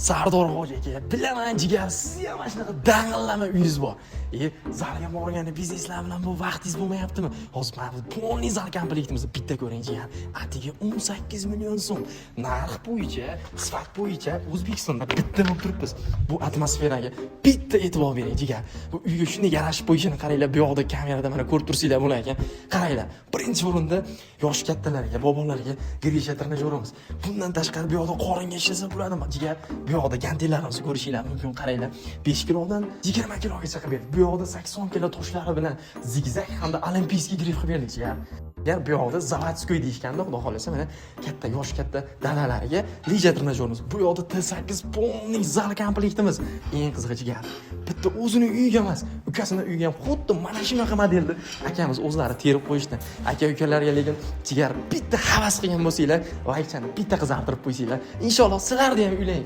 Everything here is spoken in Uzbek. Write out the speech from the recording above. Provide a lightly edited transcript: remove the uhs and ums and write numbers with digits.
Sardor hoji aka, bilaman jigar, siz ham mana shunaqa dang'illama uyingiz bor. Zalga borganda bizneslar bilan bu vaqtingiz bo'lmayaptimi? Hozir mana bu polniy zal komplektimizni bitta ko'ring jigar. Atigi 18 million so'm. Narx bo'yicha, sifat bo'yicha O'zbekistonda bitta bo'lib turibmiz. Bu atmosferaga bitta e'tibor bering jigar. Bu uyga shunday yarashib qo'yishini qaranglar, bu yoqda kamerada mana ko'rib tursanglar bo'lar ekan. Qaranglar, birinchi o'rinda yosh kattalarga, bolalarga grisha trenajyorimiz. Bundan tashqari bu yoqda qoringa ishlasa bo'ladimi jigar? Bu yoqda gantellarimizni ko'rishinglar mumkin. Qaranglar, 5 kilodan 20 kilogacha qilib berdik. Bu yoqda 80 kilo toshlari bilan zigzag hamda olimpiyskiy grif qilib berdik jigar. Agar bu yoqda zavodskoy deyishganda, xudo xolasa, mana katta yosh katta danalarga lija trenajyorimiz. Bu yoqda T8 polniy zal komplektimiz. Eng qizig'i jigar, bitta o'zini uyiga emas, ukasining uyiga ham xuddi mana shunaqa modelni akamiz o'zlari terib qo'yishdi. Aka-ukalarga lekin jigar bitta havas qilgan bo'lsanglar, like'chani bitta qizartirib qo'ysanglar, inshaalloh sizlarni ham uylangan